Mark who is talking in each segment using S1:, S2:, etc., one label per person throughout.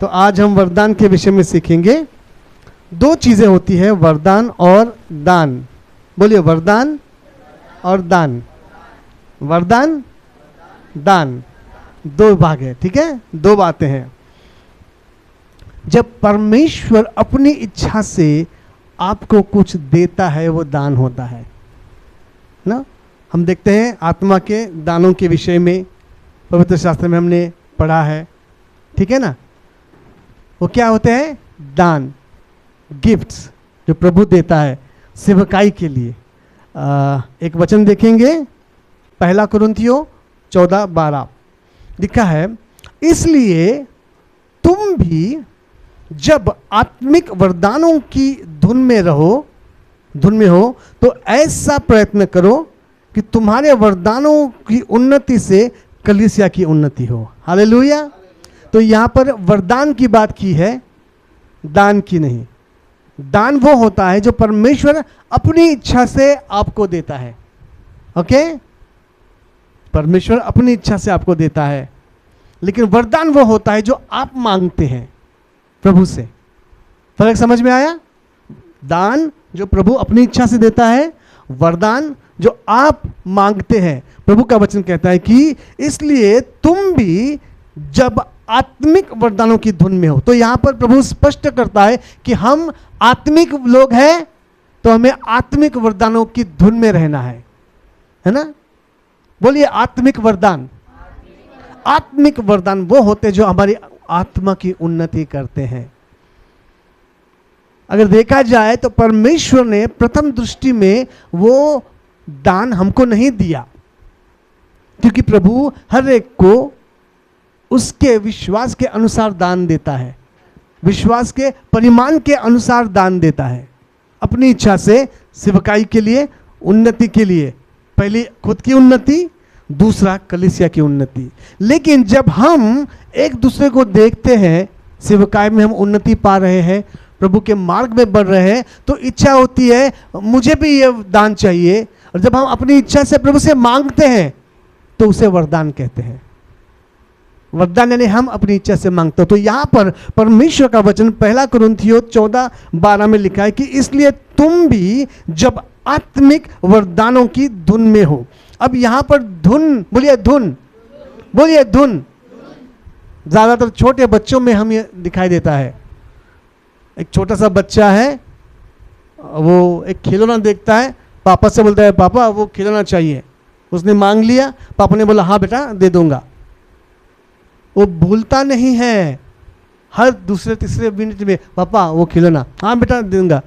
S1: तो आज हम वरदान के विषय में सीखेंगे। दो चीजें होती है, वरदान और दान। बोलिए, वरदान और दान। वरदान, दान, दो भाग है, ठीक है, दो बातें हैं। जब परमेश्वर अपनी इच्छा से आपको कुछ देता है वो दान होता है ना। हम देखते हैं आत्मा के दानों के विषय में, पवित्र शास्त्र में हमने पढ़ा है, ठीक है ना। वो क्या होते हैं? दान, गिफ्ट्स जो प्रभु देता है सेवकाई के लिए। एक वचन देखेंगे, पहला कुरिन्थियों 14:12 लिखा है, इसलिए तुम भी जब आत्मिक वरदानों की धुन में हो तो ऐसा प्रयत्न करो कि तुम्हारे वरदानों की उन्नति से कलीसिया की उन्नति हो। हालेलुया। तो यहाँ पर वरदान की बात की है, दान की नहीं। दान वो होता है जो परमेश्वर अपनी इच्छा से आपको देता है। ओके, परमेश्वर अपनी इच्छा से आपको देता है। लेकिन वरदान वो होता है जो आप मांगते हैं प्रभु से। फर्क समझ में आया? दान जो प्रभु अपनी इच्छा से देता है, वरदान जो आप मांगते हैं। प्रभु का वचन कहता है कि इसलिए तुम भी जब आत्मिक वरदानों की धुन में हो। तो यहां पर प्रभु स्पष्ट करता है कि हम आत्मिक लोग हैं तो हमें आत्मिक वरदानों की धुन में रहना है ना। बोलिए, आत्मिक वरदान। आत्मिक वरदान वो होते जो हमारी आत्मा की उन्नति करते हैं। अगर देखा जाए तो परमेश्वर ने प्रथम दृष्टि में वो दान हमको नहीं दिया, क्योंकि प्रभु हर एक को उसके विश्वास के अनुसार दान देता है, विश्वास के परिमाण के अनुसार दान देता है, अपनी इच्छा से सेवकाई के लिए, उन्नति के लिए। पहली खुद की उन्नति, दूसरा कलीसिया की उन्नति। लेकिन जब हम एक दूसरे को देखते हैं, सेवकाई में हम उन्नति पा रहे हैं, प्रभु के मार्ग में बढ़ रहे हैं, तो इच्छा होती है मुझे भी ये दान चाहिए। और जब हम अपनी इच्छा से प्रभु से मांगते हैं तो उसे वरदान कहते हैं। वरदान यानी हम अपनी इच्छा से मांगते हो। तो यहां पर परमेश्वर का वचन पहला कुरिन्थियों 14:12 में लिखा है कि इसलिए तुम भी जब आत्मिक वरदानों की धुन में हो। अब यहां पर धुन, बोलिए धुन, बोलिए धुन। ज्यादातर छोटे बच्चों में हम ये दिखाई देता है। एक छोटा सा बच्चा है, वो एक खिलौना देखता है, पापा से बोलता है पापा वो खिलौना चाहिए। उसने मांग लिया, पापा ने बोला हाँ बेटा दे दूंगा। वो भूलता नहीं है, हर दूसरे तीसरे मिनट में पापा वो खिलौना, हाँ बेटा दूंगा।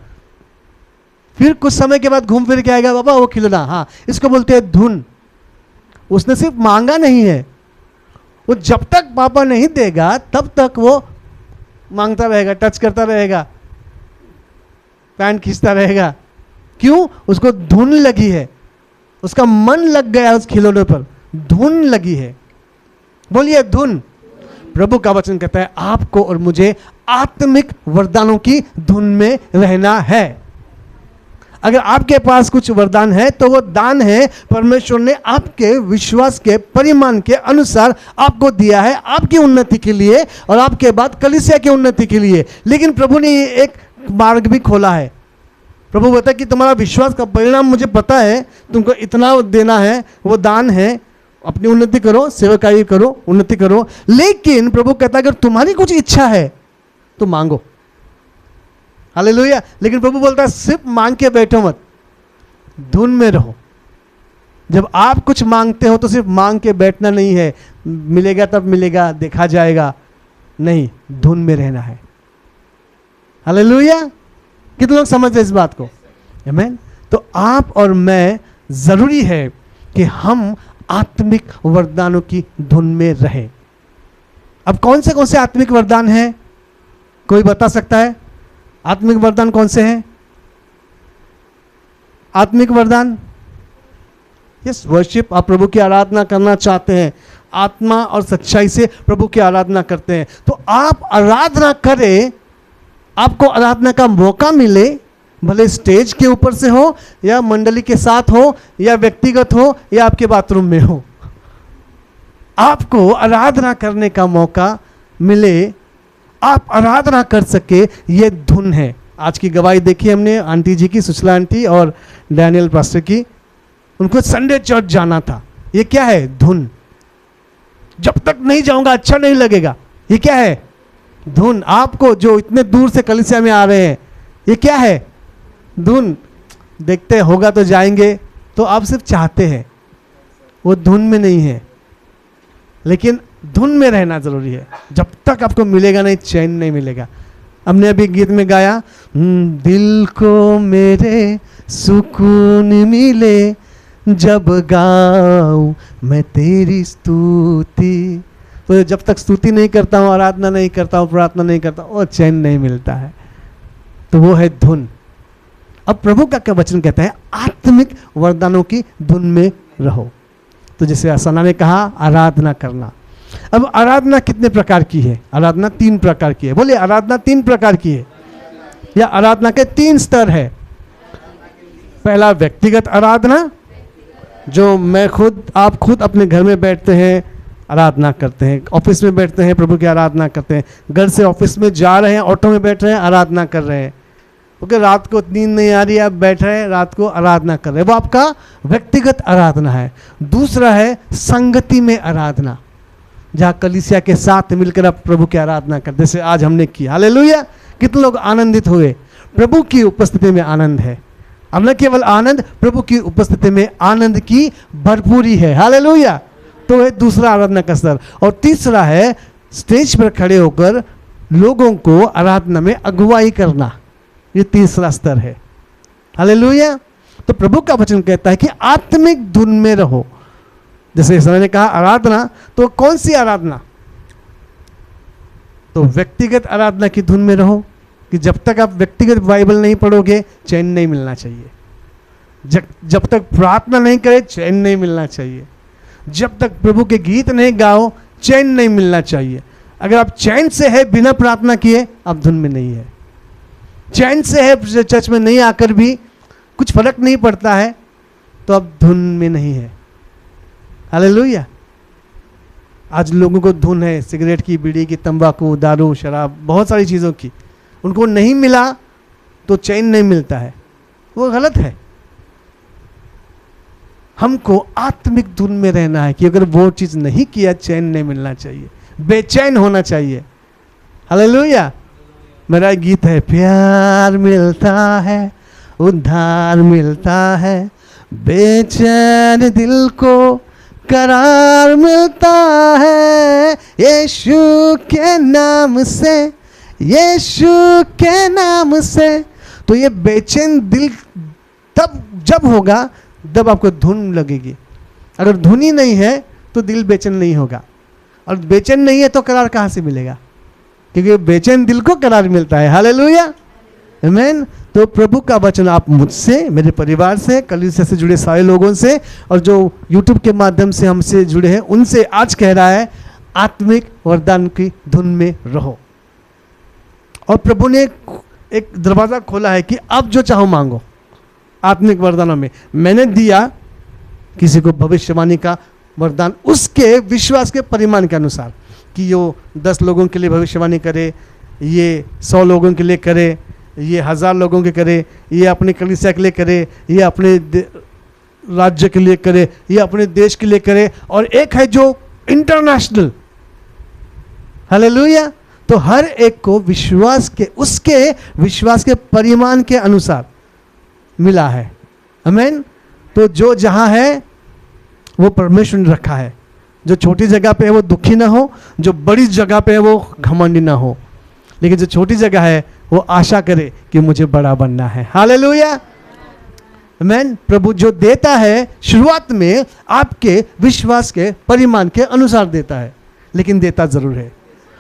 S1: फिर कुछ समय के बाद घूम फिर के आएगा, पापा वो खिलौना, हाँ। इसको बोलते हैं धुन। उसने सिर्फ मांगा नहीं है, वो जब तक पापा नहीं देगा तब तक वो मांगता रहेगा, टच करता रहेगा, पैंट खींचता रहेगा। क्यों? उसको धुन लगी है, उसका मन लग गया उस खिलौने पर, धुन लगी है। बोलिए धुन। प्रभु का वचन कहता है आपको और मुझे आत्मिक वरदानों की धुन में रहना है। अगर आपके पास कुछ वरदान है तो वो दान है, परमेश्वर ने आपके विश्वास के परिमाण के अनुसार आपको दिया है, आपकी उन्नति के लिए और आपके बाद कलीसिया की उन्नति के लिए। लेकिन प्रभु ने एक मार्ग भी खोला है। प्रभु कहता है कि तुम्हारा विश्वास का परिणाम मुझे पता है, तुमको इतना देना है, वो दान है, अपनी उन्नति करो, सेवकाई करो, उन्नति करो। लेकिन प्रभु कहता है अगर तुम्हारी कुछ इच्छा है तो मांगो। हालेलुया। लेकिन प्रभु बोलता है सिर्फ मांग के बैठो मत, धुन में रहो। जब आप कुछ मांगते हो तो सिर्फ मांग के बैठना नहीं है, मिलेगा तब मिलेगा, देखा जाएगा, नहीं, धुन में रहना है। हालेलुया। कितने लोग समझते हैं इस बात को? आमीन। तो आप और मैं जरूरी है कि हम आत्मिक वरदानों की धुन में रहें। अब कौन से आत्मिक वरदान हैं? कोई बता सकता है? आत्मिक वरदान कौन से हैं? आत्मिक वरदान, यस, वर्शिप। आप प्रभु की आराधना करना चाहते हैं, आत्मा और सच्चाई से प्रभु की आराधना करते हैं, तो आप आराधना करें, आपको आराधना का मौका मिले, भले स्टेज के ऊपर से हो या मंडली के साथ हो या व्यक्तिगत हो या आपके बाथरूम में हो, आपको आराधना करने का मौका मिले, आप आराधना कर सके, ये धुन है। आज की गवाही देखी हमने आंटी जी की, सुशला आंटी और डैनियल पास्टर की। उनको संडे चर्च जाना था। ये क्या है? धुन। जब तक नहीं जाऊंगा अच्छा नहीं लगेगा। ये क्या है? धुन। आपको जो इतने दूर से कलीसिया में आ रहे हैं, ये क्या है? धुन। देखते होगा तो जाएंगे, तो आप सिर्फ चाहते हैं, वो धुन में नहीं है। लेकिन धुन में रहना जरूरी है। जब तक आपको मिलेगा नहीं, चैन नहीं मिलेगा। हमने अभी गीत में गाया, दिल को मेरे सुकून मिले जब गाऊं मैं तेरी स्तुति। तो जब तक स्तुति नहीं करता हूँ, आराधना नहीं करता हूँ, प्रार्थना नहीं करता हूँ, वो चैन नहीं मिलता है। तो वो है धुन। अब प्रभु का क्या वचन कहता है? आत्मिक वरदानों की धुन में रहो। तो जैसे असना ने कहा, आराधना करना। अब आराधना कितने प्रकार की है? आराधना 3 प्रकार की है। बोलिए, आराधना 3 प्रकार की है, या आराधना के 3 स्तर है। पहला व्यक्तिगत आराधना, जो मैं खुद, आप खुद अपने घर में बैठते हैं, आराधना करते हैं। ऑफिस में बैठते हैं, प्रभु की आराधना करते हैं। घर से ऑफिस में जा रहे हैं, ऑटो में बैठ रहे हैं, आराधना कर रहे हैं। ओके, रात को नींद नहीं आ रही है, आप बैठ रहे हैं, रात को आराधना कर रहे हैं। वो आपका व्यक्तिगत आराधना है। दूसरा है संगति में आराधना, जहाँ कलीसिया के साथ मिलकर आप प्रभु की आराधना करते, जैसे आज हमने की। हालेलुया! कितने लोग आनंदित हुए। प्रभु की उपस्थिति में आनंद है। अब न केवल आनंद, प्रभु की उपस्थिति में आनंद की भरपूरी है। हालेलुया! तो है दूसरा आराधना का स्तर। और तीसरा है स्टेज पर खड़े होकर लोगों को आराधना में अगुवाई करना। ये तीसरा स्तर है। हालेलुया! तो प्रभु का वचन कहता है कि आत्मिक धुन में रहो। जैसे इस ने कहा आराधना, तो कौन सी आराधना? तो व्यक्तिगत आराधना की धुन में रहो, कि जब तक आप व्यक्तिगत बाइबल नहीं पढ़ोगे, चैन नहीं मिलना चाहिए। जब तक प्रार्थना नहीं करे, चैन नहीं मिलना चाहिए। जब तक प्रभु के गीत नहीं गाओ, चैन नहीं मिलना चाहिए। अगर आप चैन से है बिना प्रार्थना किए, आप धुन में नहीं है। चैन से है चर्च में नहीं आकर भी कुछ फर्क नहीं पड़ता है, तो आप धुन में नहीं है। हालेलुया! आज लोगों को धुन है सिगरेट की, बीड़ी की, तंबाकू, दारू, शराब, बहुत सारी चीज़ों की। उनको नहीं मिला तो चैन नहीं मिलता है, वो गलत है। हमको आत्मिक धुन में रहना है कि अगर वो चीज़ नहीं किया, चैन नहीं मिलना चाहिए, बेचैन होना चाहिए। हालेलुया! मेरा गीत है, प्यार मिलता है, उद्धार मिलता है, बेचैन दिल को करार मिलता है, यीशु के नाम से, यीशु के नाम से। तो ये बेचैन दिल तब जब होगा जब आपको धुन लगेगी। अगर धुन ही नहीं है तो दिल बेचैन नहीं होगा, और बेचैन नहीं है तो करार कहाँ से मिलेगा? क्योंकि बेचैन दिल को करार मिलता है। हालेलुया! आमीन। तो प्रभु का वचन आप मुझसे, मेरे परिवार से, कलीसिया से जुड़े सारे लोगों से, और जो यूट्यूब के माध्यम से हमसे जुड़े हैं उनसे आज कह रहा है, आत्मिक वरदान की धुन में रहो। और प्रभु ने एक दरवाज़ा खोला है कि अब जो चाहो मांगो आत्मिक वरदानों में। मैंने दिया किसी को भविष्यवाणी का वरदान उसके विश्वास के परिमाण के अनुसार, कि यो 10 लोगों के लिए भविष्यवाणी करे, ये 100 लोगों के लिए करे, ये 1000 लोगों के करे, ये अपने कलीसिया के लिए करे, ये अपने राज्य के लिए करे, ये अपने देश के लिए करे, और एक है जो इंटरनेशनल। हालेलुया! तो हर एक को विश्वास के, उसके विश्वास के परिमाण के अनुसार मिला है। आमीन। तो जो जहां है वो परमेश्वर ने रखा है। जो छोटी जगह पे है वो दुखी ना हो, जो बड़ी जगह पे है वो घमंडी ना हो, लेकिन जो छोटी जगह है वो आशा करे कि मुझे बड़ा बनना है। हालेलुया! आमीन। प्रभु जो देता है शुरुआत में आपके विश्वास के परिमाण के अनुसार देता है, लेकिन देता जरूर है।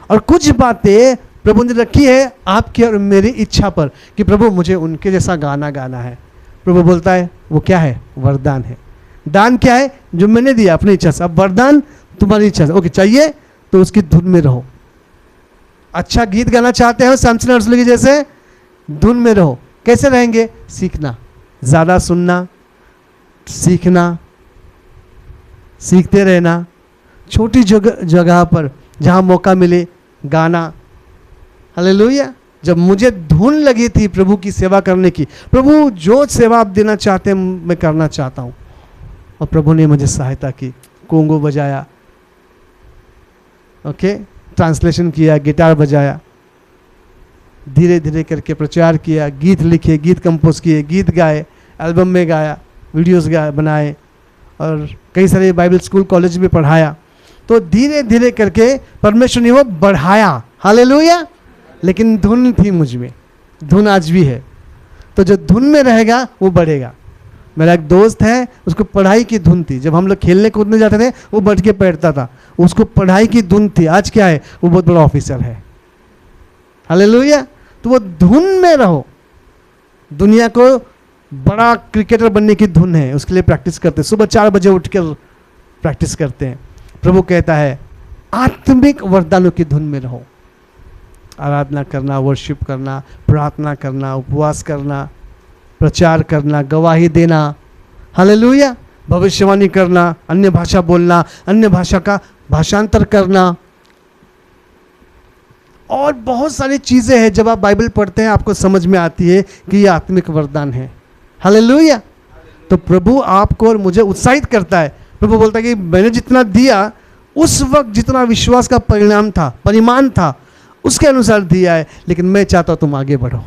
S1: और कुछ बातें प्रभु ने रखी है आपकी और मेरी इच्छा पर, कि प्रभु मुझे उनके जैसा गाना गाना है। प्रभु बोलता है वो क्या है? वरदान है। दान क्या है? जो मैंने दिया अपनी इच्छा से। अब वरदान तुम्हारी इच्छा से। ओके, चाहिए तो उसकी धुन में रहो। अच्छा गीत गाना चाहते हो सैमसन और रसूल की जैसे, धुन में रहो। कैसे रहेंगे? सीखना, ज़्यादा सुनना, सीखना, सीखते रहना, छोटी जगह पर जहाँ मौका मिले गाना, हालेलुया। जब मुझे धुन लगी थी प्रभु की सेवा करने की, प्रभु जो सेवा आप देना चाहते हैं मैं करना चाहता हूँ, और प्रभु ने मुझे सहायता की, कोंगो बजाया, ओके, ट्रांसलेशन किया, गिटार बजाया, धीरे धीरे करके प्रचार किया, गीत लिखे, गीत कंपोज किए, गीत गाए, एल्बम में गाया, वीडियोस बनाए, और कई सारे बाइबल स्कूल कॉलेज में पढ़ाया। तो धीरे धीरे करके परमेश्वर ने वो बढ़ाया, हालेलुया। लेकिन धुन थी मुझ में, धुन आज भी है। तो जो धुन में रहेगा वो बढ़ेगा। मेरा एक दोस्त है, उसको पढ़ाई की धुन थी। जब हम लोग खेलने कूदने जाते थे वो बैठ के पढ़ता था, उसको पढ़ाई की धुन थी। आज क्या है, वो बहुत बड़ा ऑफिसर है, हालेलुया। तो वो धुन में रहो। दुनिया को बड़ा क्रिकेटर बनने की धुन है, उसके लिए प्रैक्टिस करते हैं, सुबह 4 बजे उठकर प्रैक्टिस करते हैं। प्रभु कहता है आत्मिक वरदानों की धुन में रहो। आराधना करना, वर्शिप करना, प्रार्थना करना, उपवास करना, प्रचार करना, गवाही देना, हालेलुया, भविष्यवाणी करना, अन्य भाषा बोलना, अन्य भाषा का भाषांतर करना, और बहुत सारी चीजें हैं। जब आप बाइबल पढ़ते हैं आपको समझ में आती है कि ये आत्मिक वरदान है, हालेलुया। तो प्रभु आपको और मुझे उत्साहित करता है। प्रभु बोलता है कि मैंने जितना दिया, उस वक्त जितना विश्वास का परिमाण था उसके अनुसार दिया है, लेकिन मैं चाहता हूं तुम आगे बढ़ो।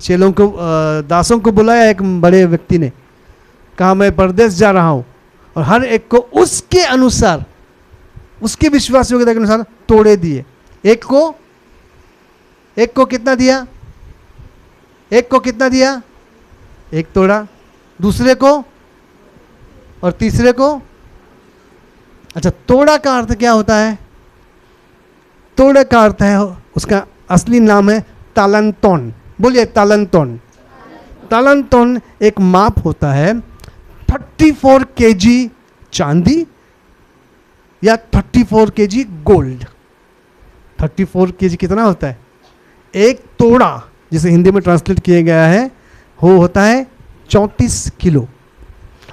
S1: चेलों को, दासों को बुलाया, एक बड़े व्यक्ति ने कहा मैं परदेश जा रहा हूं, और हर एक को उसके अनुसार, उसके विश्वास योग्यता के अनुसार तोड़े दिए। एक को कितना दिया? एक को कितना दिया? एक तोड़ा। दूसरे को और तीसरे को। अच्छा, तोड़ा का अर्थ क्या होता है? तोड़े का अर्थ है, उसका असली नाम है तालंतोन। बोलिए तालंतोन। तालंतोन एक माप होता है 34 केजी चांदी या 34 केजी गोल्ड। 34 केजी कितना होता है? एक तोड़ा, जिसे हिंदी में ट्रांसलेट किया गया है, वो होता है 34 किलो।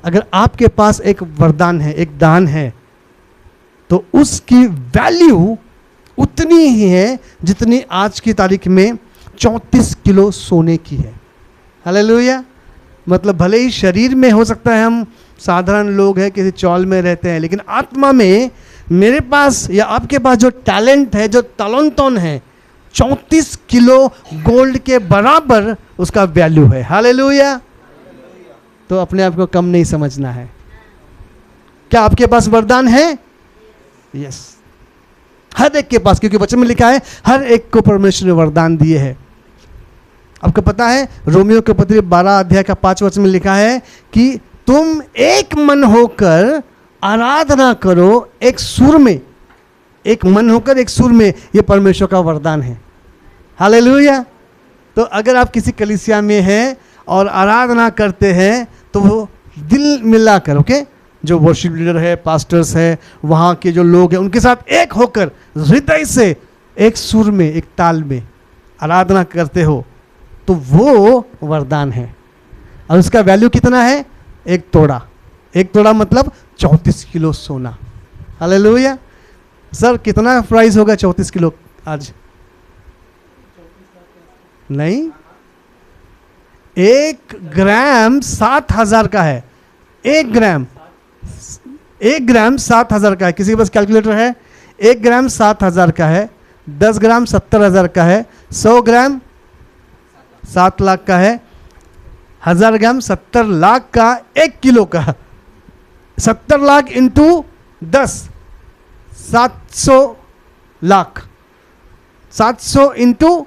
S1: अगर आपके पास एक वरदान है, एक दान है, तो उसकी वैल्यू उतनी ही है जितनी आज की तारीख में 34 किलो सोने की है, हालेलुया। मतलब भले ही शरीर में हो सकता है हम साधारण लोग हैं, किसी चौल में रहते हैं, लेकिन आत्मा में मेरे पास या आपके पास जो टैलेंट है, जो तालंतोन है, 34 किलो गोल्ड के बराबर उसका वैल्यू है, हालेलुया। तो अपने आप को कम नहीं समझना है। क्या आपके पास वरदान है? यस, हर एक के पास, क्योंकि वचन में लिखा है हर एक को परमेश्वर ने वरदान दिए हैं। आपको पता है रोमियो के पत्री 12 अध्याय का 5 वचन में लिखा है कि तुम एक मन होकर आराधना करो, एक सुर में, एक मन होकर एक सुर में। ये परमेश्वर का वरदान है, हालेलुया। तो अगर आप किसी कलीसिया में हैं और आराधना करते हैं तो वो दिल मिलाकर, ओके, जो वर्शिप लीडर है, पास्टर्स है, वहाँ के जो लोग हैं, उनके साथ एक होकर हृदय से एक सुर में, एक ताल में आराधना करते हो, तो वो वरदान है। और उसका वैल्यू कितना है? एक तोड़ा। एक तोड़ा मतलब 34 किलो सोना, हालेलुया। सर कितना प्राइस होगा 34 किलो आज? नहीं, 1 ग्राम 7,000 का है। 1 ग्राम 7,000 का है। किसी के पास कैलकुलेटर है? 1 ग्राम 7,000 का है, 10 ग्राम 70,000 का है, 100 ग्राम 7 लाख का है, 1000 ग्राम 70 लाख का, 1 किलो का 70 लाख इंटू 10 700 लाख, 700 इंटू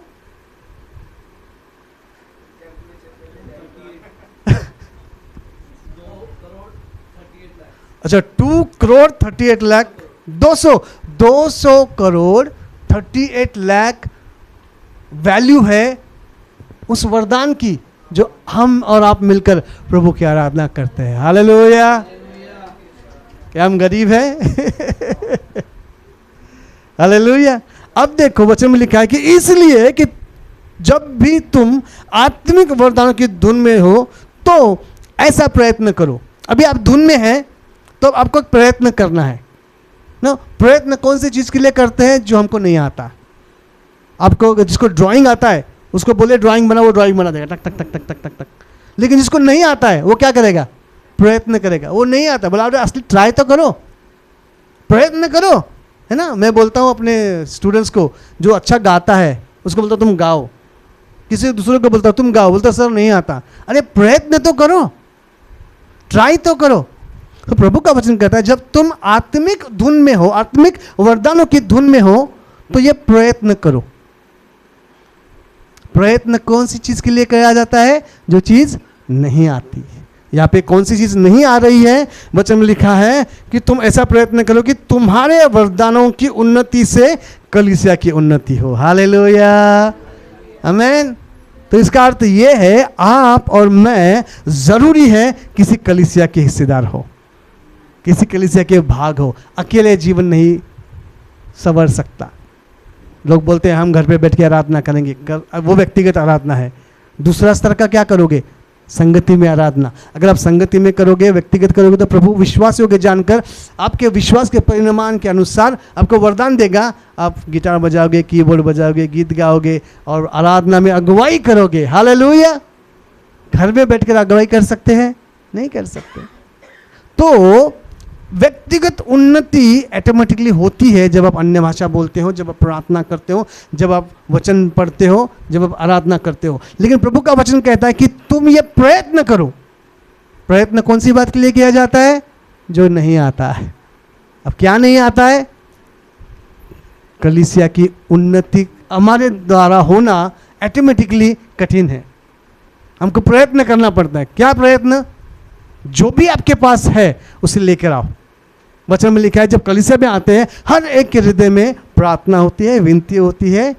S1: अच्छा 2 करोड़ 38 लाख, 200 करोड़ 38 लाख वैल्यू है उस वरदान की जो हम और आप मिलकर प्रभु की आराधना करते हैं, हालेलुया। क्या हम गरीब हैं? हालेलुया। अब देखो वचन में लिखा है कि इसलिए कि जब भी तुम आत्मिक वरदानों की धुन में हो तो ऐसा प्रयत्न करो। अभी आप धुन में हैं तो आपको प्रयत्न करना है ना। प्रयत्न कौन सी चीज के लिए करते हैं? जो हमको नहीं आता, आपको जिसको ड्राइंग आता है उसको बोले ड्राइंग बना, वो ड्राइंग बना देगा टक टक टक टक टक टक टक। लेकिन जिसको नहीं आता है वो क्या करेगा? प्रयत्न करेगा। वो नहीं आता, बोला असली ट्राई तो करो, प्रयत्न करो, है ना। मैं बोलता हूँ अपने स्टूडेंट्स को, जो अच्छा गाता है उसको बोलता तुम गाओ, किसी दूसरे को बोलता तुम गाओ, बोलता सर नहीं आता। अरे प्रयत्न तो करो, ट्राई तो करो। तो प्रभु का वचन कहता है जब तुम आत्मिक धुन में हो, आत्मिक वरदानों की धुन में हो, तो ये प्रयत्न करो। प्रयत्न कौन सी चीज के लिए किया जाता है? जो चीज नहीं आती। यहाँ पे कौन सी चीज नहीं आ रही है? वचन में लिखा है कि तुम ऐसा प्रयत्न करो कि तुम्हारे वरदानों की उन्नति से कलीसिया की उन्नति हो। हालेलुया, आमीन। तो इसका अर्थ ये है आप और मैं जरूरी है किसी कलीसिया के हिस्सेदार हो, किसी कलीसिया के भाग हो। अकेले जीवन नहीं संवर सकता। लोग बोलते हैं हम घर पे बैठ के आराधना करेंगे, वो व्यक्तिगत आराधना है। दूसरा स्तर का क्या करोगे? संगति में आराधना। अगर आप संगति में करोगे, व्यक्तिगत करोगे, तो प्रभु विश्वास योग्य जानकर आपके विश्वास के परिणाम के अनुसार आपको वरदान देगा। आप गिटार बजाओगे, कीबोर्ड बजाओगे, गीत गाओगे और आराधना में अगुवाई करोगे। हालेलुया। घर में बैठकर अगुवाई कर सकते हैं? नहीं कर सकते। तो व्यक्तिगत उन्नति ऑटोमेटिकली होती है जब आप अन्य भाषा बोलते हो, जब आप प्रार्थना करते हो, जब आप वचन पढ़ते हो, जब आप आराधना करते हो। लेकिन प्रभु का वचन कहता है कि तुम ये प्रयत्न करो। प्रयत्न कौन सी बात के लिए किया जाता है? जो नहीं आता है। अब क्या नहीं आता है? कलीसिया की उन्नति हमारे द्वारा होना ऑटोमेटिकली कठिन है। हमको प्रयत्न करना पड़ता है। क्या प्रयत्न? जो भी आपके पास है उसे लेकर आओ। वचन में लिखा है जब कलीसिया में आते हैं हर एक के हृदय में प्रार्थना होती है, विनती होती है,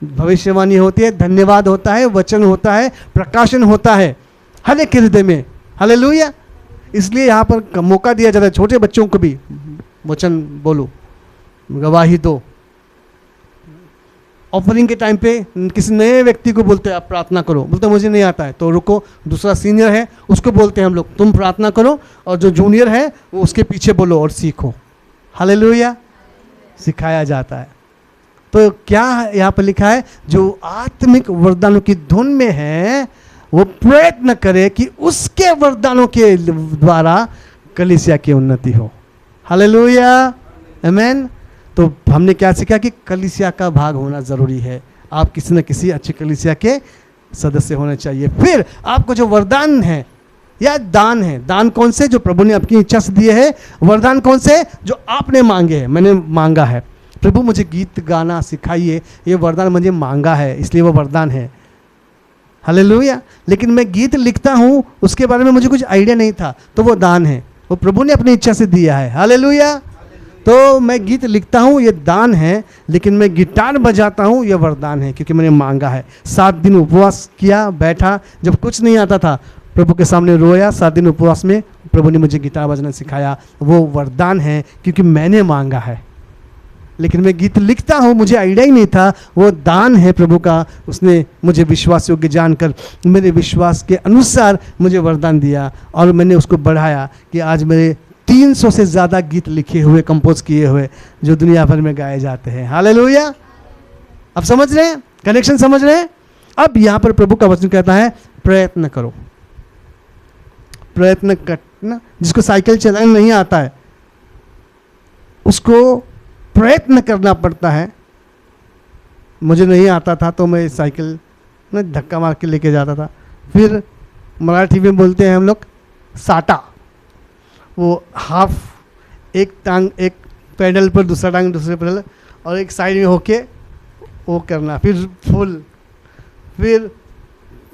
S1: भविष्यवाणी होती है, धन्यवाद होता है, वचन होता है, प्रकाशन होता है, हर एक के हृदय में। हालेलुया। इसलिए यहाँ पर मौका दिया जाता है छोटे बच्चों को भी, वचन बोलो, गवाही दो। ऑफरिंग के टाइम पे किसी नए व्यक्ति को बोलते हैं आप प्रार्थना करो, बोलते मुझे नहीं आता है, तो रुको, दूसरा सीनियर है उसको बोलते हैं हम लोग तुम प्रार्थना करो, और जो जूनियर है वो उसके पीछे बोलो और सीखो। हालेलुया। सिखाया जाता है। तो क्या यहाँ पर लिखा है? जो आत्मिक वरदानों की धुन में है वो प्रयत्न करे कि उसके वरदानों के द्वारा कलीसिया की उन्नति हो। हालेलुया, आमीन। तो हमने क्या सीखा कि कलीसिया का भाग होना ज़रूरी है। आप किसी न किसी अच्छे कलीसिया के सदस्य होने चाहिए। फिर आपको जो वरदान है या दान है, दान कौन से? जो प्रभु ने अपनी इच्छा से दिए हैं। वरदान कौन से? जो आपने मांगे हैं। मैंने मांगा है, प्रभु मुझे गीत गाना सिखाइए, ये वरदान मुझे मांगा है, इसलिए वो वरदान है। हालेलुया। लेकिन मैं गीत लिखता हूँ, उसके बारे में मुझे कुछ आइडिया नहीं था, तो वो दान है, वो प्रभु ने अपनी इच्छा से दिया है। हालेलुया। तो मैं गीत लिखता हूँ, ये दान है, लेकिन मैं गिटार बजाता हूँ, ये वरदान है, क्योंकि मैंने मांगा है। 7 दिन उपवास किया, बैठा, जब कुछ नहीं आता था प्रभु के सामने रोया। 7 दिन उपवास में प्रभु ने मुझे गिटार बजाना सिखाया, वो वरदान है क्योंकि मैंने मांगा है। लेकिन मैं गीत लिखता हूँ, मुझे आइडिया ही नहीं था, वो दान है प्रभु का। उसने मुझे विश्वास योग्य जानकर मेरे विश्वास के अनुसार मुझे वरदान दिया, और मैंने उसको बढ़ाया कि आज मेरे 300 से ज़्यादा गीत लिखे हुए, कंपोज किए हुए, जो दुनिया भर में गाए जाते हैं। हालेलुया। अब समझ रहे हैं? कनेक्शन समझ रहे हैं? अब यहाँ पर प्रभु का वचन कहता है प्रयत्न करो, प्रयत्न करना। जिसको साइकिल चलाना नहीं आता है उसको प्रयत्न करना पड़ता है। मुझे नहीं आता था तो मैं साइकिल में धक्का मार के लेके जाता था। फिर मराठी में बोलते हैं हम लोग साटा, वो हाफ, एक टांग एक पैडल पर, दूसरा टांग दूसरे पैडल, और एक साइड में होके वो करना, फिर फुल, फिर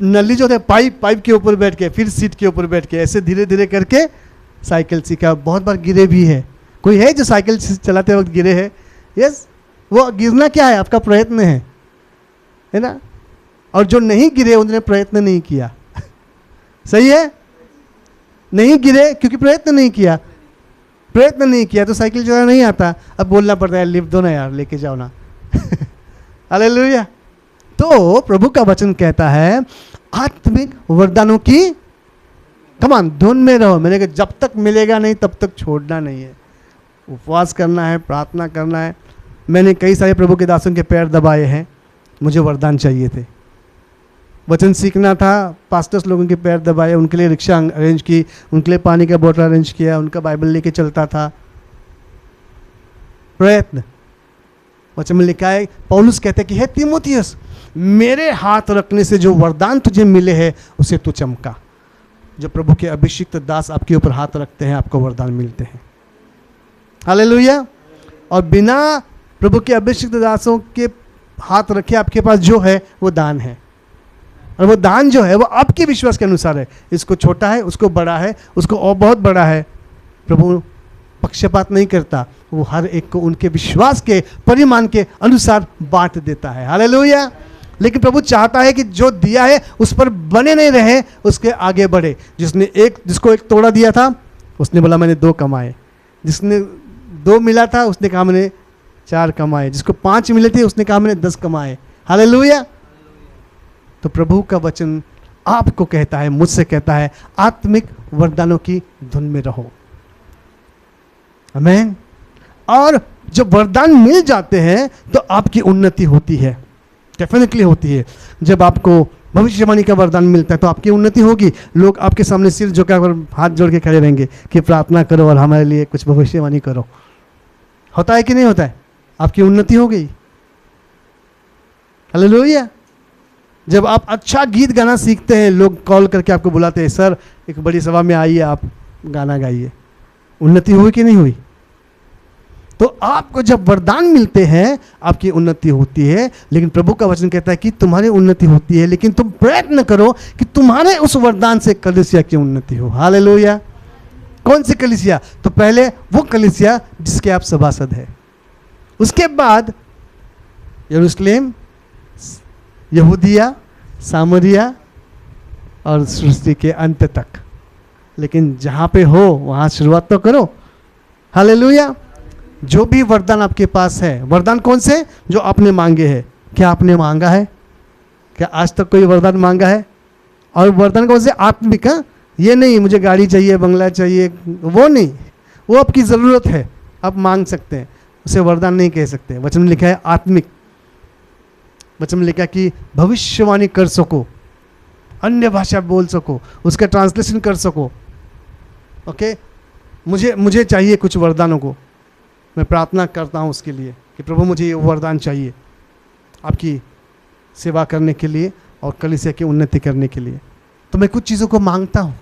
S1: नली जो थे पाइप के ऊपर बैठ के, फिर सीट के ऊपर बैठ के, ऐसे धीरे धीरे करके साइकिल सीखा। बहुत बार गिरे भी है। कोई है जो साइकिल चलाते वक्त गिरे हैं? यस। वो गिरना क्या है? आपका प्रयत्न है ना। और जो नहीं गिरे उन्होंने प्रयत्न नहीं किया। सही है? नहीं गिरे क्योंकि प्रयत्न नहीं किया। प्रयत्न नहीं किया तो साइकिल चलाना नहीं आता। अब बोलना पड़ता है लिफ्ट दो ना यार, लेके जाओ ना। हालेलुया। तो प्रभु का वचन कहता है आत्मिक वरदानों की कमान धुन में रहो। मैंने कहा जब तक मिलेगा नहीं तब तक छोड़ना नहीं है। उपवास करना है, प्रार्थना करना है, मैंने कई सारे प्रभु के दासों के पैर दबाए हैं, मुझे वरदान चाहिए थे। वचन सीखना था, पास्टर्स लोगों के पैर दबाए, उनके लिए रिक्शा अरेंज की, उनके लिए पानी का बोतल अरेंज किया, उनका बाइबल लेके चलता था। प्रयत्न वचन में लिखा है, पौलुस कहते कि हे तीमुथियुस, मेरे हाथ रखने से जो वरदान तुझे मिले हैं उसे तू चमका। जो प्रभु के अभिषिक्त दास आपके ऊपर हाथ रखते हैं, आपको वरदान मिलते हैं। हालेलुया। और बिना प्रभु के अभिषिक्त दासों के हाथ रखे आपके पास जो है वो दान है, और वो दान जो है वो आपके विश्वास के अनुसार है। इसको छोटा है, उसको बड़ा है, उसको और बहुत बड़ा है। प्रभु पक्षपात नहीं करता, वो हर एक को उनके विश्वास के परिमाण के अनुसार बांट देता है। हालेलुया। लेकिन प्रभु चाहता है कि जो दिया है उस पर बने नहीं रहे, उसके आगे बढ़े। जिसको एक तोड़ा दिया था उसने बोला मैंने 2 कमाए, जिसने 2 मिला था उसने कहा मैंने 4 कमाए, जिसको 5 मिले थे उसने कहा मैंने 10 कमाए। हालेलुया। तो प्रभु का वचन आपको कहता है, मुझसे कहता है, आत्मिक वरदानों की धुन में रहो। आमीन। और जब वरदान मिल जाते हैं तो आपकी उन्नति होती है, डेफिनेटली होती है। जब आपको भविष्यवाणी का वरदान मिलता है तो आपकी उन्नति होगी। लोग आपके सामने सिर झुकाकर हाथ जोड़ के खड़े रहेंगे कि प्रार्थना करो और हमारे लिए कुछ भविष्यवाणी करो। होता है कि नहीं होता है? आपकी उन्नति हो गई। हालेलुया। जब आप अच्छा गीत गाना सीखते हैं, लोग कॉल करके आपको बुलाते हैं, सर एक बड़ी सभा में आइए, आप गाना गाइए। उन्नति हुई कि नहीं हुई? तो आपको जब वरदान मिलते हैं आपकी उन्नति होती है। लेकिन प्रभु का वचन कहता है कि तुम्हारी उन्नति होती है, लेकिन तुम प्रयत्न करो कि तुम्हारे उस वरदान से कलीसिया की उन्नति हो। हालेलुया। कौन सी कलीसिया? तो पहले वो कलीसिया जिसके आप सभासद है, उसके बाद यरूशलेम, यहूदिया, सामरिया और सृष्टि के अंत तक। लेकिन जहाँ पे हो वहाँ शुरुआत तो करो। हालेलुया। जो भी वरदान आपके पास है, वरदान कौन से? जो आपने मांगे हैं। क्या आपने मांगा है? क्या आज तक कोई वरदान मांगा है? और वरदान कौन से? आत्मिक। ये नहीं मुझे गाड़ी चाहिए, बंगला चाहिए, वो नहीं, वो आपकी ज़रूरत है, आप मांग सकते हैं, उसे वरदान नहीं कह सकते। वचन में लिखा है आत्मिक। वचन में लिखा है कि भविष्यवाणी कर सको, अन्य भाषा बोल सको, उसका ट्रांसलेशन कर सको। ओके, मुझे चाहिए कुछ वरदानों को, मैं प्रार्थना करता हूँ उसके लिए कि प्रभु मुझे ये वरदान चाहिए आपकी सेवा करने के लिए और कलीसिया की उन्नति करने के लिए। तो मैं कुछ चीज़ों को मांगता हूँ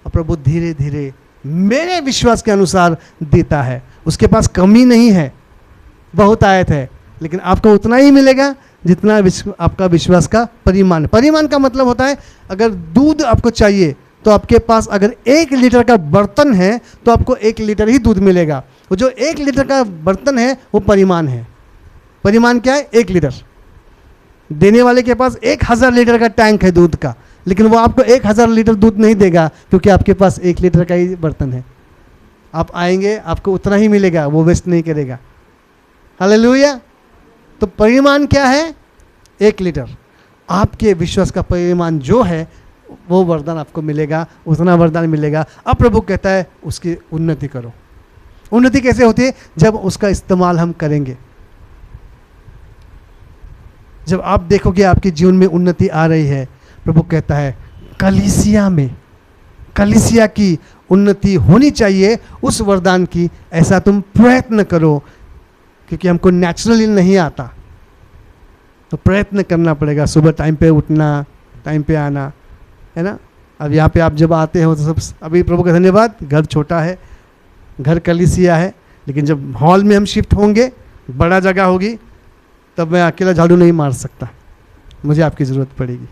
S1: और प्रभु धीरे धीरे मेरे विश्वास के अनुसार देता है। उसके पास कमी नहीं है, बहुत आयत है, लेकिन आपको उतना ही मिलेगा जितना आपका विश्वास का परिमाण। परिमाण का मतलब होता है अगर दूध आपको चाहिए तो आपके पास अगर 1 लीटर का बर्तन है तो आपको 1 लीटर ही दूध मिलेगा। वो जो 1 लीटर का बर्तन है वो परिमाण है। परिमाण क्या है? 1 लीटर। देने वाले के पास 1000 लीटर का टैंक है दूध का, लेकिन वो आपको 1000 लीटर दूध नहीं देगा क्योंकि आपके पास 1 लीटर का ही बर्तन है। आप आएंगे आपको उतना ही मिलेगा, वो वेस्ट नहीं करेगा। हालेलुया। तो परिमाण क्या है? 1 लीटर। आपके विश्वास का परिमाण जो है वो वरदान आपको मिलेगा, उतना वरदान मिलेगा। अब प्रभु कहता है उसकी उन्नति करो। उन्नति कैसे होती है? जब उसका इस्तेमाल हम करेंगे। जब आप देखोगे आपके जीवन में उन्नति आ रही है, प्रभु कहता है कलीसिया में, कलीसिया की उन्नति होनी चाहिए उस वरदान की। ऐसा तुम प्रयत्न करो, क्योंकि हमको नेचुरली नहीं आता, तो प्रयत्न करना पड़ेगा। सुबह टाइम पे उठना, टाइम पे आना, है ना। अब यहाँ पे आप जब आते हो तो सब, अभी प्रभु का धन्यवाद, घर छोटा है, घर कलीसिया है, लेकिन जब हॉल में हम शिफ्ट होंगे, बड़ा जगह होगी, तब मैं अकेला झाड़ू नहीं मार सकता, मुझे आपकी ज़रूरत पड़ेगी।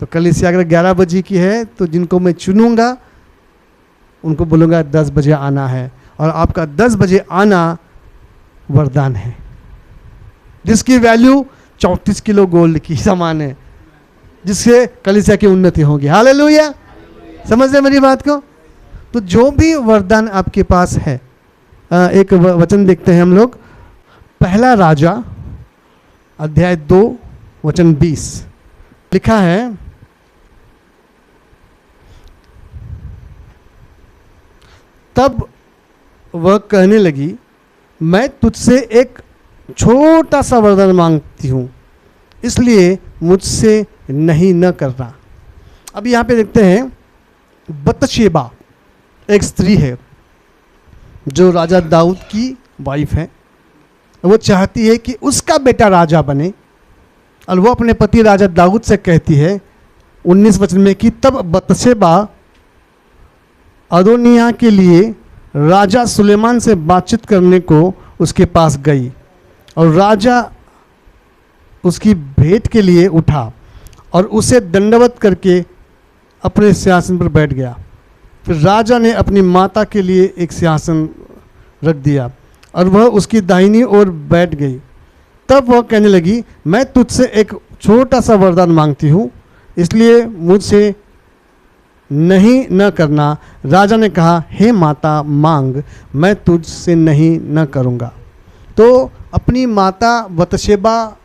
S1: तो कलीसिया अगर 11 बजे की है तो जिनको मैं चुनूंगा उनको बोलूँगा 10 बजे आना है, और आपका 10 बजे आना वरदान है जिसकी वैल्यू 34 किलो गोल्ड की समान है, जिससे कलीसिया की उन्नति होगी। हालेलुया। समझ रहे मेरी बात को? तो जो भी वरदान आपके पास है, एक वचन देखते हैं हम लोग, पहला राजा अध्याय 2 वचन 20 लिखा है, तब वह कहने लगी, मैं तुझसे एक छोटा सा वरदान मांगती हूँ, इसलिए मुझसे नहीं न करना। अब यहाँ पे देखते हैं, बतशेबा एक स्त्री है जो राजा दाऊद की वाइफ है। वो चाहती है कि उसका बेटा राजा बने, और वो अपने पति राजा दाऊद से कहती है 19 वचन में कि तब बतशेबा अदोनिया के लिए राजा सुलेमान से बातचीत करने को उसके पास गई, और राजा उसकी भेंट के लिए उठा और उसे दंडवत करके अपने सिंहासन पर बैठ गया। फिर राजा ने अपनी माता के लिए एक सिंहासन रख दिया और वह उसकी दाहिनी ओर बैठ गई। तब वह कहने लगी, मैं तुझसे एक छोटा सा वरदान मांगती हूँ, इसलिए मुझसे नहीं न करना। राजा ने कहा, हे माता मांग, मैं तुझसे नहीं न करूँगा। तो अपनी माता बतशेबा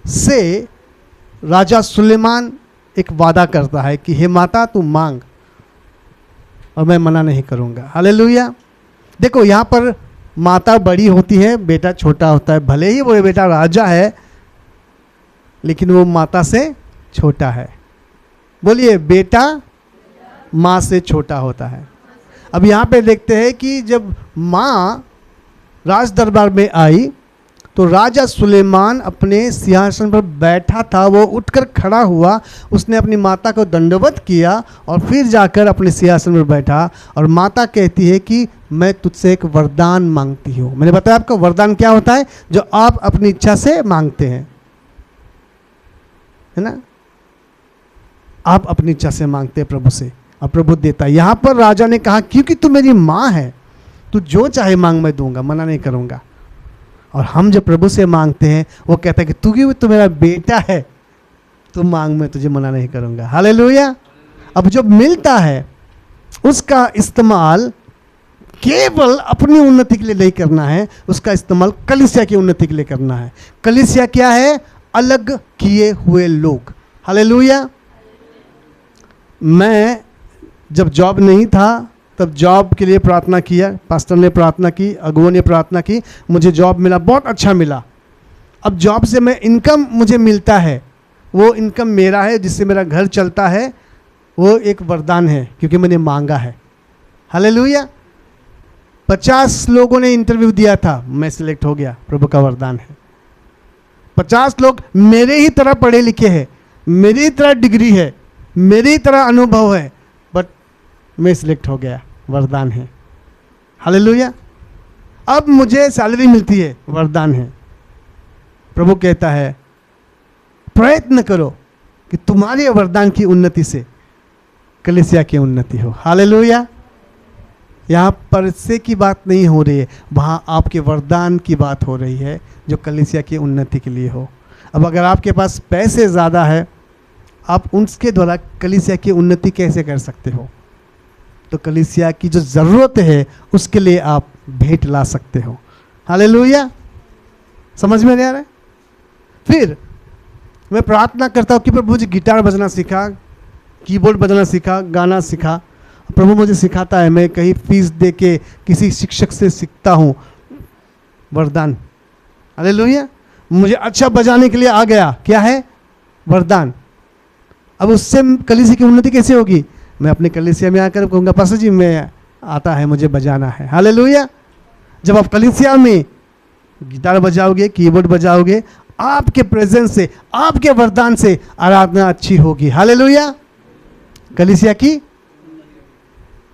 S1: से राजा सुलेमान एक वादा करता है कि हे माता तू मांग और मैं मना नहीं करूँगा। हालेलुया। देखो यहाँ पर माता बड़ी होती है, बेटा छोटा होता है। भले ही वो बेटा राजा है, लेकिन वो माता से छोटा है। बोलिए, बेटा माँ से छोटा होता है। अब यहाँ पे देखते हैं कि जब माँ राज दरबार में आई तो राजा सुलेमान अपने सिंहासन पर बैठा था। वो उठकर खड़ा हुआ, उसने अपनी माता को दंडवत किया और फिर जाकर अपने सिंहासन पर बैठा। और माता कहती है कि मैं तुझसे एक वरदान मांगती हूँ। मैंने बताया आपको वरदान क्या होता है, जो आप अपनी इच्छा से मांगते हैं, है ना। आप अपनी इच्छा से मांगते हैं प्रभु से और प्रभु देता है। यहाँ पर राजा ने कहा, क्योंकि तू मेरी माँ है, तू जो चाहे मांग, मैं दूंगा, मना नहीं करूँगा। और हम जब प्रभु से मांगते हैं, वो कहता है कि तू मेरा बेटा है, तू मांग, मैं तुझे मना नहीं करूँगा। हालेलुया। अब जब मिलता है उसका इस्तेमाल केवल अपनी उन्नति के लिए नहीं करना है, उसका इस्तेमाल कलीसिया की उन्नति के लिए करना है। कलीसिया क्या है? अलग किए हुए लोग। हालेलुया। मैं जब जॉब नहीं था तब जॉब के लिए प्रार्थना किया, पास्टर ने प्रार्थना की, अगुओं ने प्रार्थना की, मुझे जॉब मिला, बहुत अच्छा मिला। अब जॉब से मैं इनकम मुझे मिलता है, वो इनकम मेरा है, जिससे मेरा घर चलता है। वो एक वरदान है क्योंकि मैंने मांगा है। हालेलुया। 50 लोगों ने इंटरव्यू दिया था, मैं सिलेक्ट हो गया, प्रभु का वरदान है। 50 लोग मेरे ही तरह पढ़े लिखे हैं, मेरी ही तरह डिग्री है, मेरी ही तरह अनुभव है, बट मैं सिलेक्ट हो गया, वरदान है। हालेलुया। अब मुझे सैलरी मिलती है, वरदान है। प्रभु कहता है प्रयत्न करो कि तुम्हारे वरदान की उन्नति से कलीसिया की उन्नति हो। हालेलुया। यहाँ पैसे की बात नहीं हो रही है, वहाँ आपके वरदान की बात हो रही है जो कलीसिया की उन्नति के लिए हो। अब अगर आपके पास पैसे ज़्यादा है, आप उसके द्वारा कलीसिया की उन्नति कैसे कर सकते हो? तो कलीसिया की जो ज़रूरत है उसके लिए आप भेंट ला सकते हो। हालेलुया। समझ में नहीं आ रहा है? फिर मैं प्रार्थना करता हूँ कि प्रभु मुझे गिटार बजना सिखा, कीबोर्ड बजना सिखा, गाना सिखा। प्रभु मुझे सिखाता है, मैं कहीं फीस दे के किसी शिक्षक से सीखता हूँ, वरदान। हालेलुया। मुझे अच्छा बजाने के लिए आ गया, क्या है? वरदान। अब उससे कलीसिया की उन्नति कैसे होगी? मैं अपने कलीसिया में आकर कहूँगा पास्टर जी मैं आता है, मुझे बजाना है। हालेलुया। जब आप कलीसिया में गिटार बजाओगे, कीबोर्ड बजाओगे, आपके प्रेजेंस से, आपके वरदान से आराधना अच्छी होगी। हालेलुया। कलीसिया की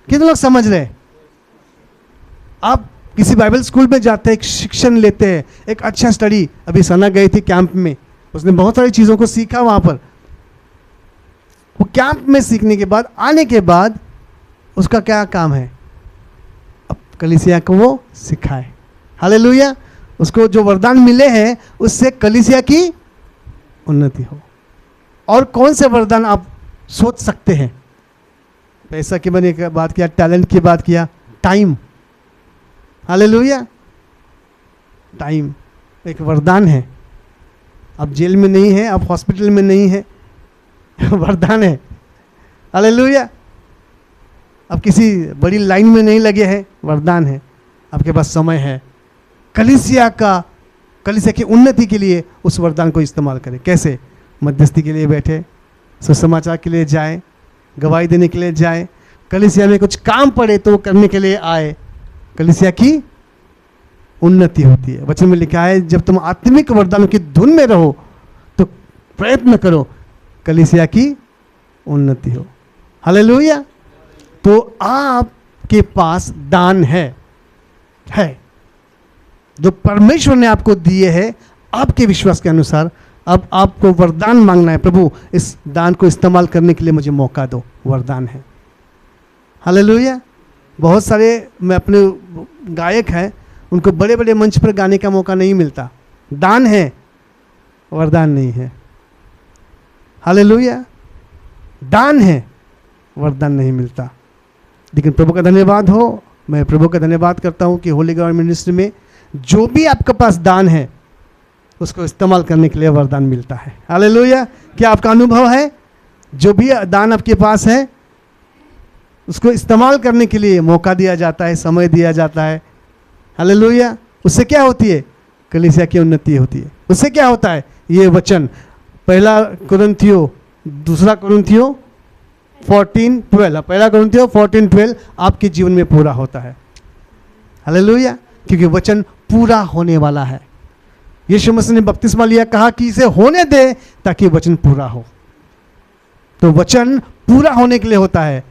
S1: कितने लोग समझ रहे? आप किसी बाइबल स्कूल में जाते हैं, एक शिक्षण लेते हैं, एक अच्छा स्टडी। अभी सना गई थी कैंप में, उसने बहुत सारी चीज़ों को सीखा वहाँ पर। वो कैंप में सीखने के बाद, आने के बाद उसका क्या काम है? अब कलीसिया को वो सिखाए। हालेलुया। उसको जो वरदान मिले हैं उससे कलीसिया की उन्नति हो। और कौन से वरदान आप सोच सकते हैं? पैसा की मैंने बात किया, टैलेंट की बात किया, टाइम। हालेलुया। टाइम एक वरदान है। आप जेल में नहीं है, आप हॉस्पिटल में नहीं है, वरदान है। हालेलुया। अब किसी बड़ी लाइन में नहीं लगे हैं, वरदान है। आपके पास समय है, कलीसिया की उन्नति के लिए उस वरदान को इस्तेमाल करें। कैसे? मध्यस्थी के लिए बैठे, सुसमाचार के लिए जाए, गवाही देने के लिए जाए, कलीसिया में कुछ काम पड़े तो वो करने के लिए आए। कलीसिया की उन्नति होती है। वचन में लिखा है जब तुम आत्मिक वरदानों की धुन में रहो तो प्रयत्न करो कलीसिया की उन्नति हो। हालेलुया। तो आपके पास दान है जो परमेश्वर ने आपको दिए है आपके विश्वास के अनुसार। अब आपको वरदान मांगना है, प्रभु इस दान को इस्तेमाल करने के लिए मुझे मौका दो। वरदान है। हालेलुया। बहुत सारे मैं अपने गायक हैं, उनको बड़े बड़े मंच पर गाने का मौका नहीं मिलता। दान है, वरदान नहीं है। हालेलुया। दान है, वरदान नहीं मिलता। लेकिन प्रभु का धन्यवाद हो, मैं प्रभु का धन्यवाद करता हूँ कि होली ग्राउंड मिनिस्ट्री में जो भी आपके पास दान है उसको इस्तेमाल करने के लिए वरदान मिलता है। हालेलुया। क्या आपका अनुभव है? जो भी दान आपके पास है उसको इस्तेमाल करने के लिए मौका दिया जाता है, समय दिया जाता है। हालेलुया। उससे क्या होती है? कलीसिया की उन्नति होती है। उससे क्या होता है? ये वचन पहला कुरिन्थियों 14:12 पहला कुरिन्थियों 14:12 आपके जीवन में पूरा होता है। हालेलुया। क्योंकि वचन पूरा होने वाला है। यीशु मसीह ने बपतिस्मा लिया, कहा कि इसे होने दे ताकि वचन पूरा हो। तो वचन पूरा होने के लिए होता है,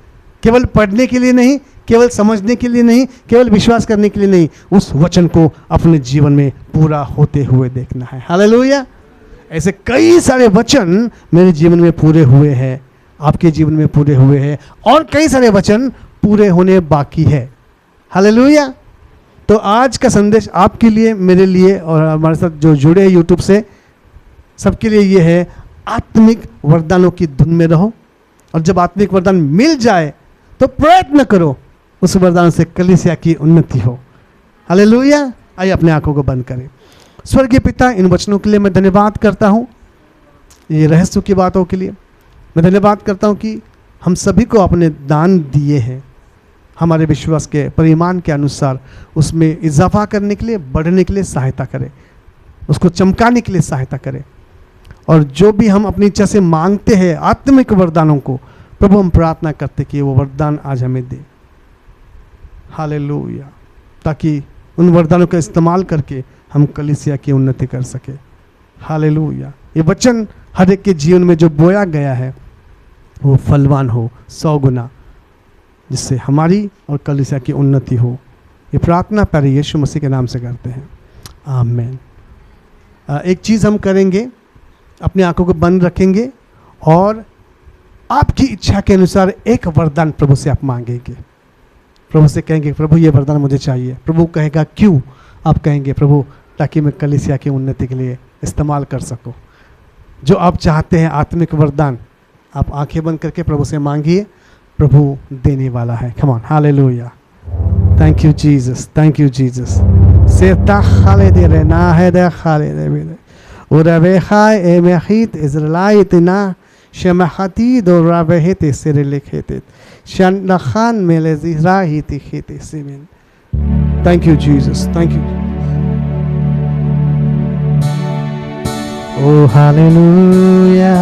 S1: केवल पढ़ने के लिए नहीं, केवल समझने के लिए नहीं, केवल विश्वास करने के लिए नहीं, उस वचन को अपने जीवन में पूरा होते हुए देखना है। हालेलुया। ऐसे कई सारे वचन मेरे जीवन में पूरे हुए हैं, आपके जीवन में पूरे हुए हैं, और कई सारे वचन पूरे होने बाकी है। हालेलुया। तो आज का संदेश आपके लिए, मेरे लिए और हमारे साथ जो जुड़े हैं यूट्यूब से, सबके लिए ये है, आत्मिक वरदानों की धुन में रहो। और जब आत्मिक वरदान मिल जाए तो प्रयत्न करो उस वरदान से कलीसिया की उन्नति हो। हालेलुया। आइए अपने आंखों को बंद करें। स्वर्गीय पिता, इन वचनों के लिए मैं धन्यवाद करता हूँ, ये रहस्य की बातों के लिए मैं धन्यवाद करता हूँ कि हम सभी को अपने दान दिए हैं, हमारे विश्वास के परिमाण के अनुसार उसमें इजाफा करने के लिए, बढ़ने के लिए सहायता करें, उसको चमकाने के लिए सहायता करें। और जो भी हम अपनी इच्छा से मांगते हैं आत्मिक वरदानों को, प्रभु हम प्रार्थना करते कि वो वरदान आज हमें दे। हालेलुया। ताकि उन वरदानों का इस्तेमाल करके हम कलीसिया की उन्नति कर सके। हालेलुया। ये वचन हर एक के जीवन में जो बोया गया है वो फलवान हो 100 गुना, जिससे हमारी और कलीसिया की उन्नति हो। ये प्रार्थना प्यारे यीशु मसीह के नाम से करते हैं, आमीन। एक चीज़ हम करेंगे, अपनी आंखों को बंद रखेंगे और आपकी इच्छा के अनुसार एक वरदान प्रभु से आप मांगेंगे। प्रभु से कहेंगे, प्रभु ये वरदान मुझे चाहिए। प्रभु कहेगा क्यों? आप कहेंगे, प्रभु ताकि मैं कलीसिया की उन्नति के लिए इस्तेमाल कर सकूं। जो आप चाहते हैं आत्मिक वरदान, आप आंखें बंद करके प्रभु से मांगिए, प्रभु देने वाला है। Come on, hallelujah. Thank you Jesus, thank you Jesus. सेता खाले दे रे ना है दे खाले दे मेरे उरवे खाए ए महीत इज़राइल ना शमहती दो रवे ते सिर लिखते शनखान मेले ज़िहरा ही तिखते सिमिन। Thank you Jesus, thank you. Oh hallelujah.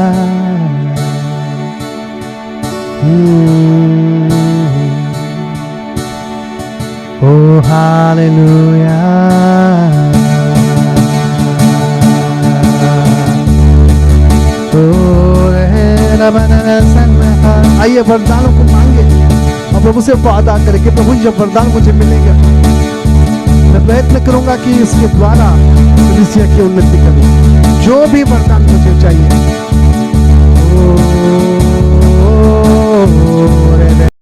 S1: Oh hallelujah. आइए वरदानों को मांगे और प्रभु से वादा करें कि प्रभु जब वरदान मुझे मिलेगा मैं प्रयत्न करूंगा कि इसके द्वारा कलीसिया की उन्नति करूं। जो भी वरदान मुझे चाहिए